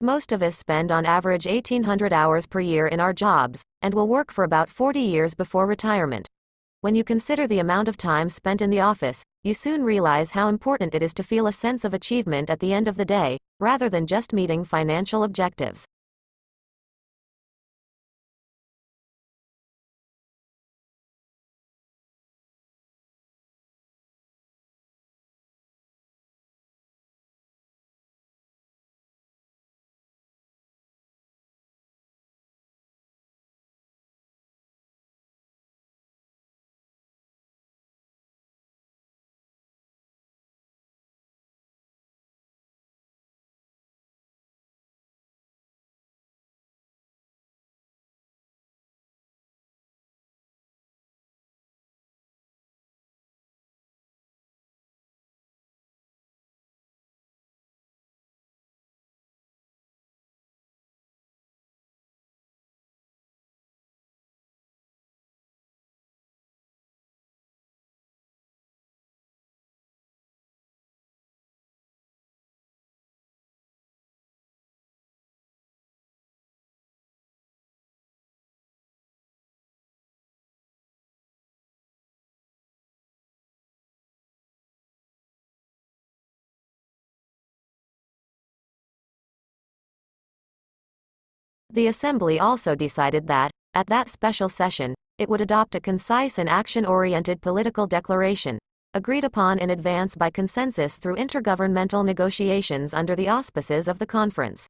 Most of us spend on average 1,800 hours per year in our jobs, and will work for about 40 years before retirement. When you consider the amount of time spent in the office, you soon realize how important it is to feel a sense of achievement at the end of the day, rather than just meeting financial objectives. The Assembly also decided that, at that special session, it would adopt a concise and action-oriented political declaration, agreed upon in advance by consensus through intergovernmental negotiations under the auspices of the conference.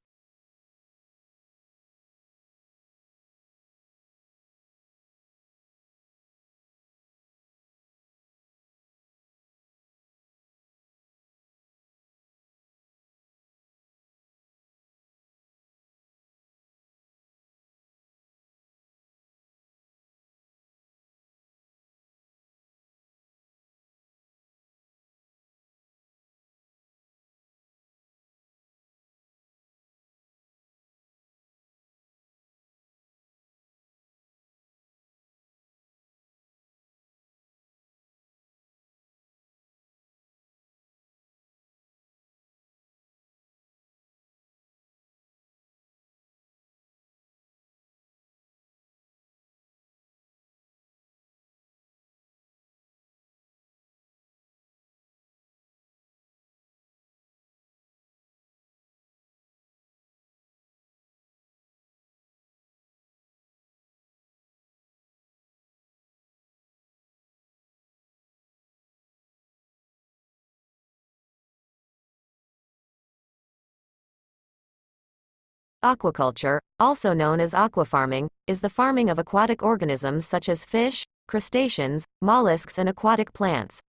Aquaculture, also known as aquafarming, is the farming of aquatic organisms such as fish, crustaceans, mollusks, and aquatic plants.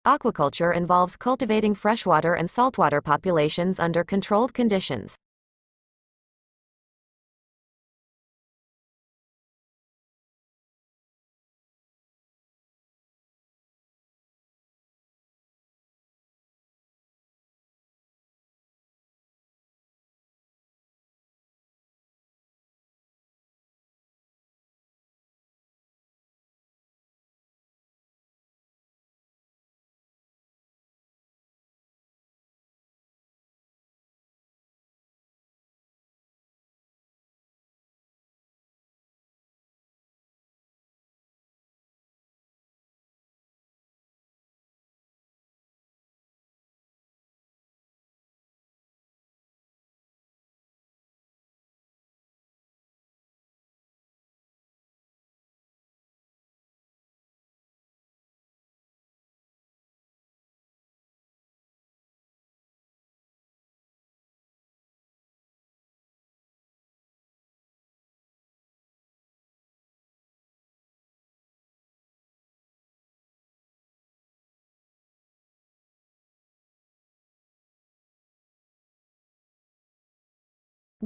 Aquaculture involves cultivating freshwater and saltwater populations under controlled conditions.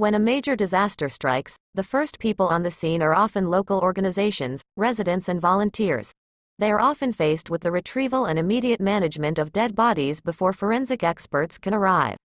When a major disaster strikes, the first people on the scene are often local organizations, residents, and volunteers. They are often faced with the retrieval and immediate management of dead bodies before forensic experts can arrive.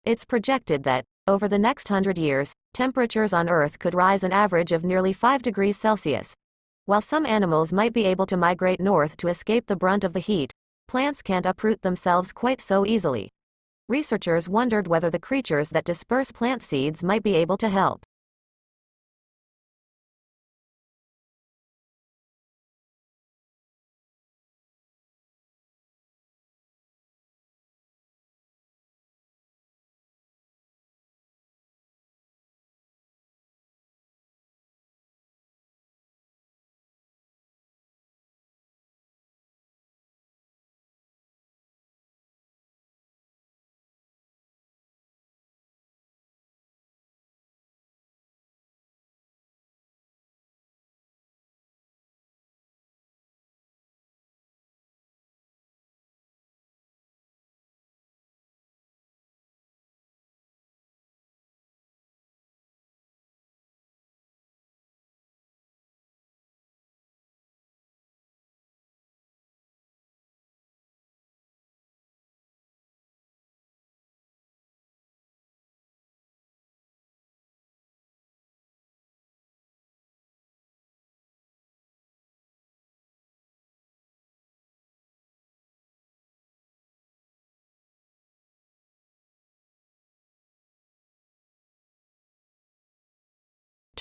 It's projected that, over the next 100 years, temperatures on Earth could rise an average of nearly 5 degrees Celsius. While some animals might be able to migrate north to escape the brunt of the heat, plants can't uproot themselves quite so easily. Researchers wondered whether the creatures that disperse plant seeds might be able to help.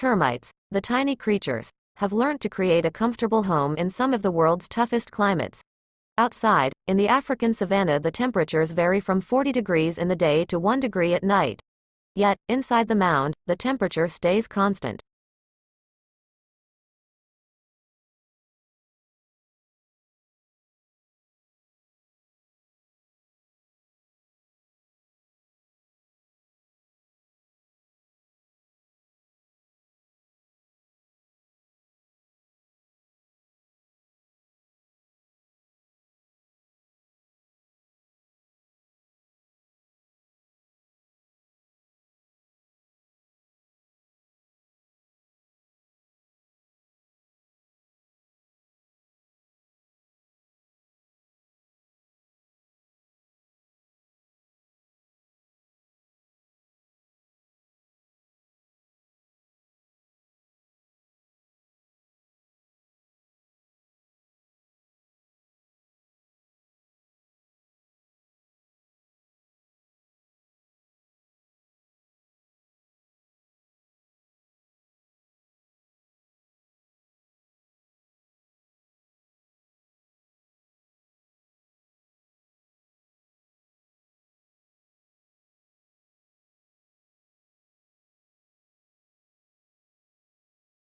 Termites, the tiny creatures, have learned to create a comfortable home in some of the world's toughest climates. Outside, in the African savanna, the temperatures vary from 40 degrees in the day to 1 degree at night. Yet, inside the mound, the temperature stays constant.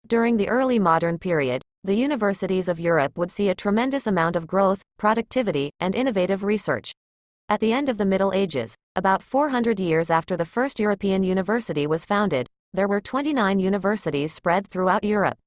During the early modern period, the universities of Europe would see a tremendous amount of growth, productivity, and innovative research. At the end of the Middle Ages, about 400 years after the first European university was founded, there were 29 universities spread throughout Europe.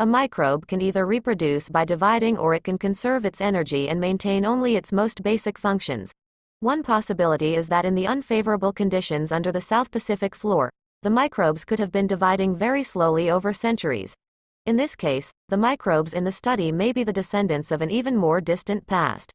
A microbe can either reproduce by dividing or it can conserve its energy and maintain only its most basic functions. One possibility is that in the unfavorable conditions under the South Pacific floor, the microbes could have been dividing very slowly over centuries. In this case, the microbes in the study may be the descendants of an even more distant past.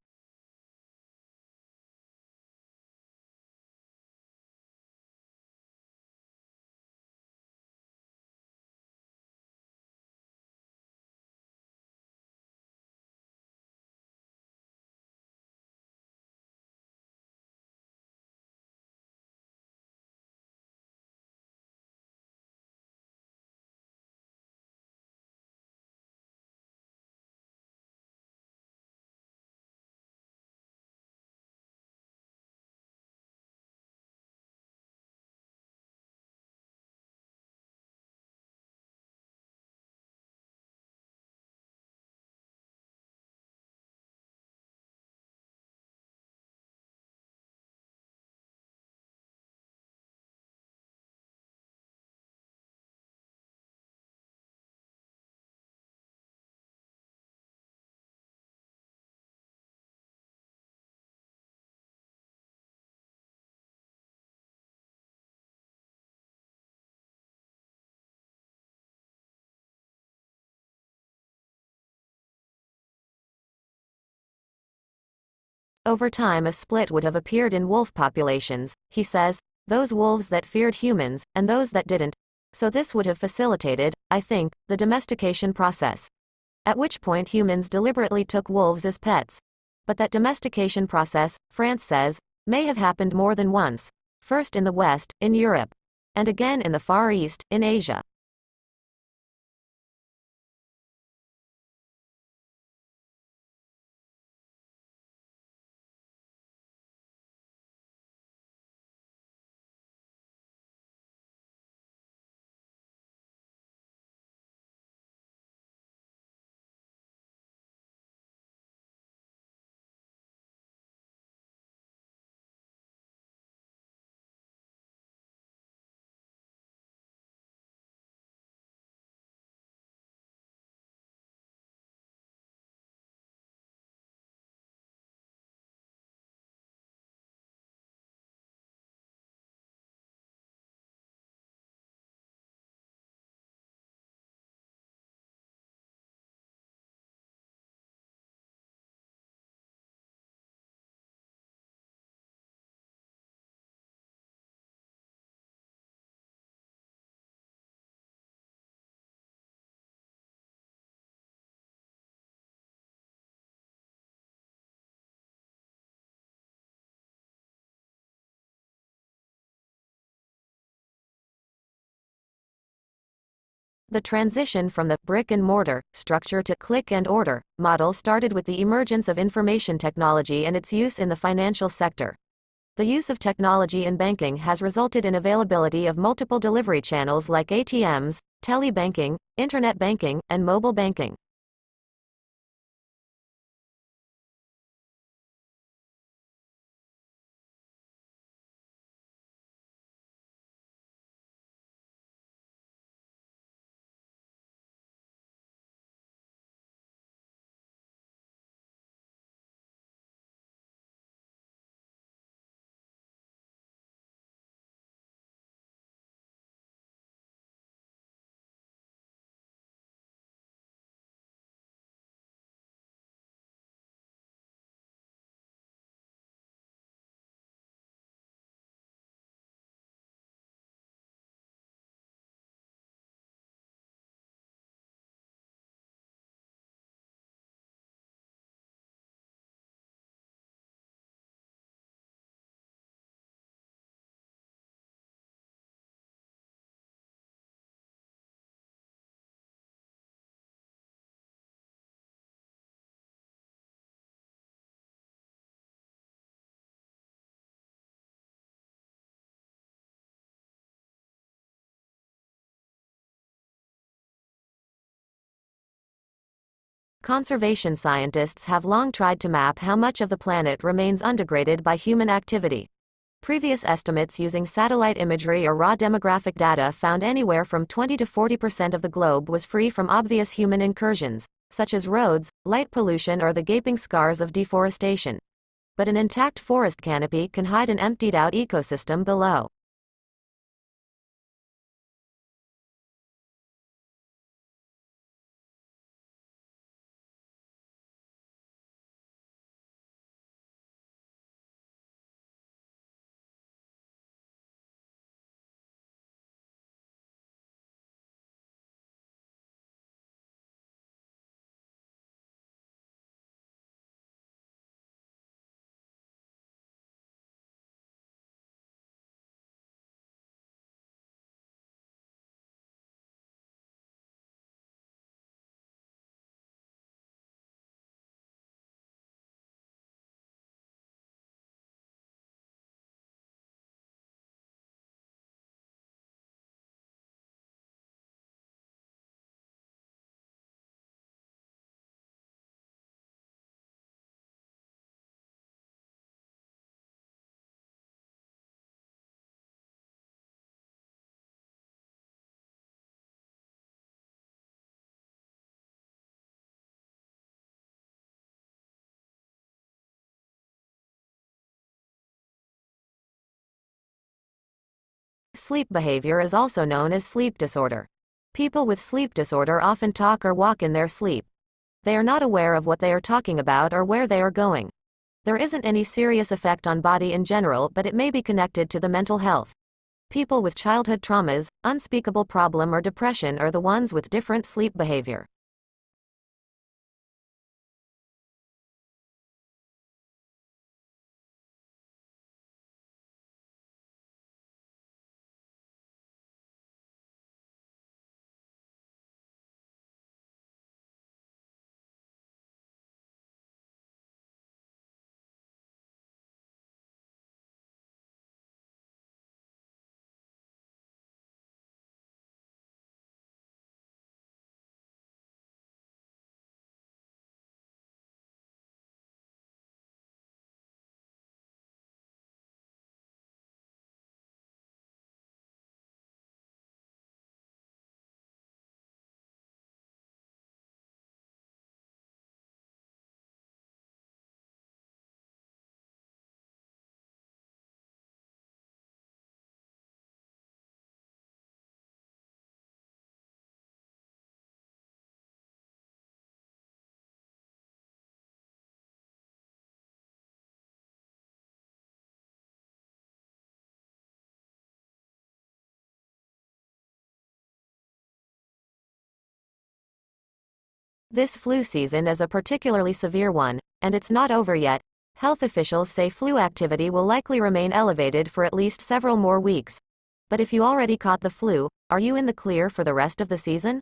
Over time, a split would have appeared in wolf populations, he says, those wolves that feared humans, and those that didn't. So this would have facilitated, I think, the domestication process. At which point humans deliberately took wolves as pets. But that domestication process, France says, may have happened more than once. First in the West, in Europe. And again in the Far East, in Asia. The transition from the brick and mortar structure to click and order model started with the emergence of information technology and its use in the financial sector. The use of technology in banking has resulted in availability of multiple delivery channels like ATMs, telebanking, internet banking, and mobile banking. Conservation scientists have long tried to map how much of the planet remains undegraded by human activity. Previous estimates using satellite imagery or raw demographic data found anywhere from 20 to 40% of the globe was free from obvious human incursions, such as roads, light pollution, or the gaping scars of deforestation. But an intact forest canopy can hide an emptied-out ecosystem below. Sleep behavior is also known as sleep disorder. People with sleep disorder often talk or walk in their sleep. They are not aware of what they are talking about or where they are going. There isn't any serious effect on body in general, but it may be connected to the mental health. People with childhood traumas, unspeakable problem or depression are the ones with different sleep behavior. This flu season is a particularly severe one, and it's not over yet. Health officials say flu activity will likely remain elevated for at least several more weeks. But if you already caught the flu, are you in the clear for the rest of the season?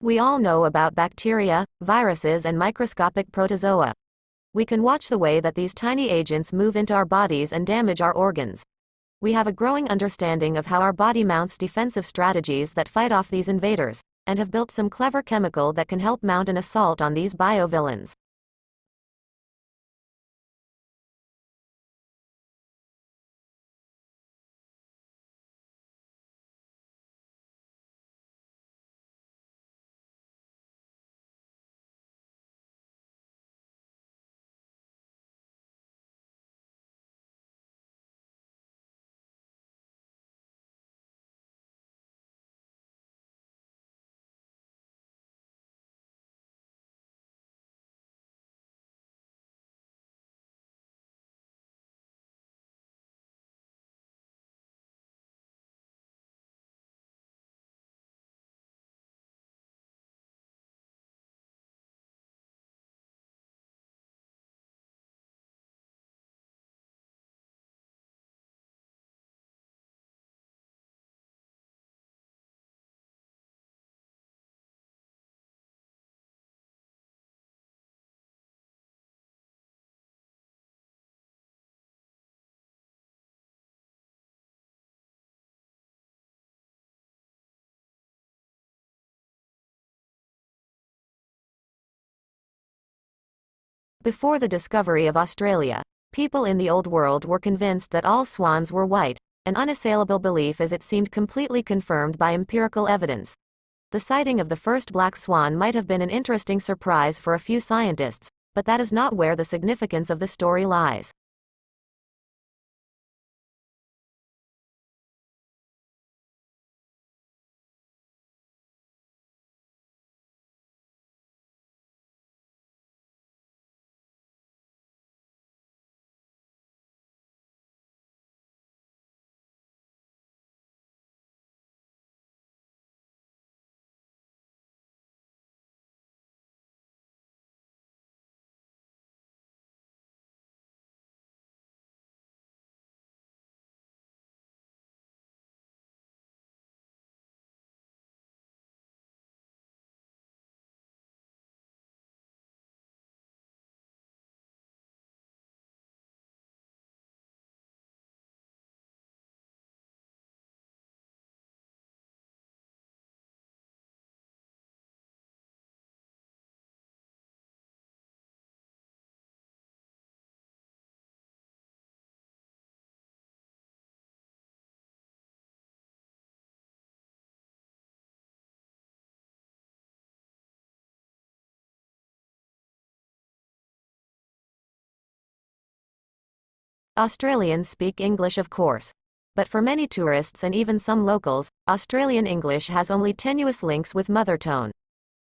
We all know about bacteria, viruses, and microscopic protozoa. We can watch the way that these tiny agents move into our bodies and damage our organs. We have a growing understanding of how our body mounts defensive strategies that fight off these invaders, and have built some clever chemical that can help mount an assault on these biovillains. Before the discovery of Australia, people in the Old World were convinced that all swans were white, an unassailable belief as it seemed completely confirmed by empirical evidence. The sighting of the first black swan might have been an interesting surprise for a few scientists, but that is not where the significance of the story lies. Australians speak English, of course. But for many tourists and even some locals, Australian English has only tenuous links with mother tongue.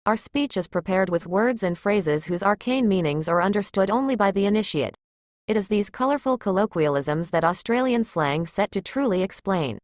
Our speech is prepared with words and phrases whose arcane meanings are understood only by the initiate. It is these colorful colloquialisms that Australian slang set to truly explain.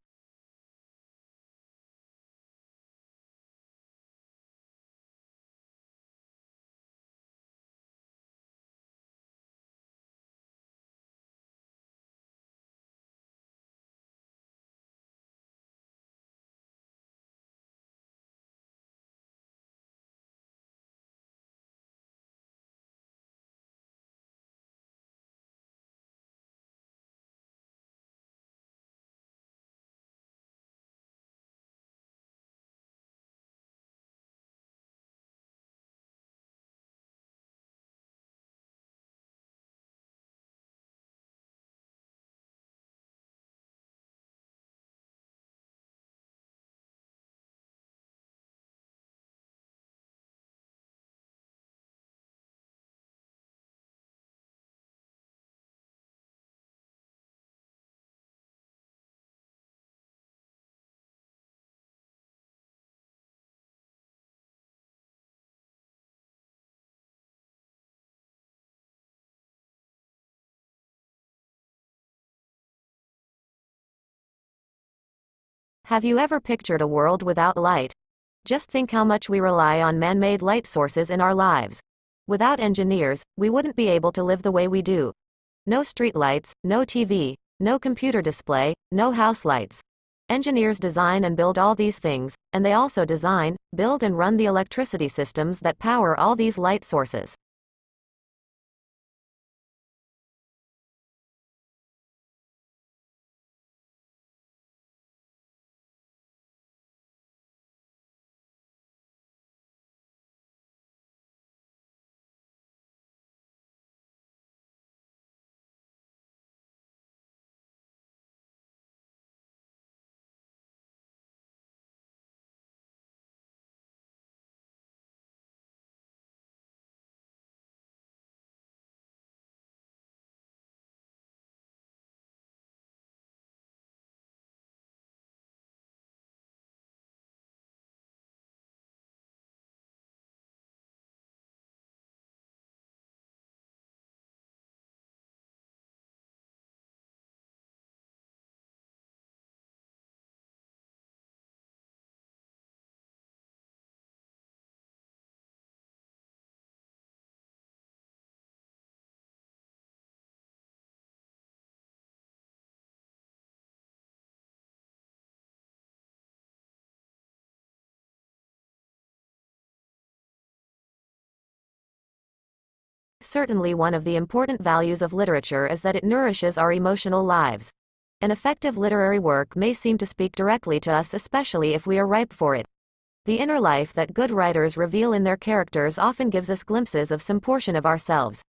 Have you ever pictured a world without light? Just think how much we rely on man-made light sources in our lives. Without engineers, we wouldn't be able to live the way we do. No streetlights, no TV, no computer display, no house lights. Engineers design and build all these things, and they also design, build and run the electricity systems that power all these light sources. Certainly, one of the important values of literature is that it nourishes our emotional lives. An effective literary work may seem to speak directly to us, especially if we are ripe for it. The inner life that good writers reveal in their characters often gives us glimpses of some portion of ourselves.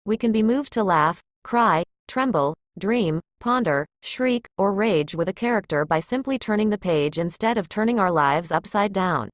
We can be moved to laugh, cry, tremble, dream, ponder, shriek, or rage with a character by simply turning the page instead of turning our lives upside down.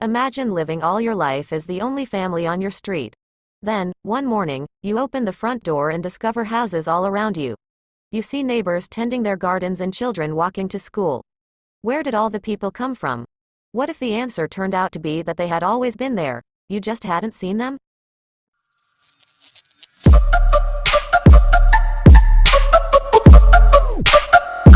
Imagine living all your life as the only family on your street. Then, one morning, you open the front door and discover houses all around you. You see neighbors tending their gardens and children walking to school. Where did all the people come from? What if the answer turned out to be that they had always been there, you just hadn't seen them?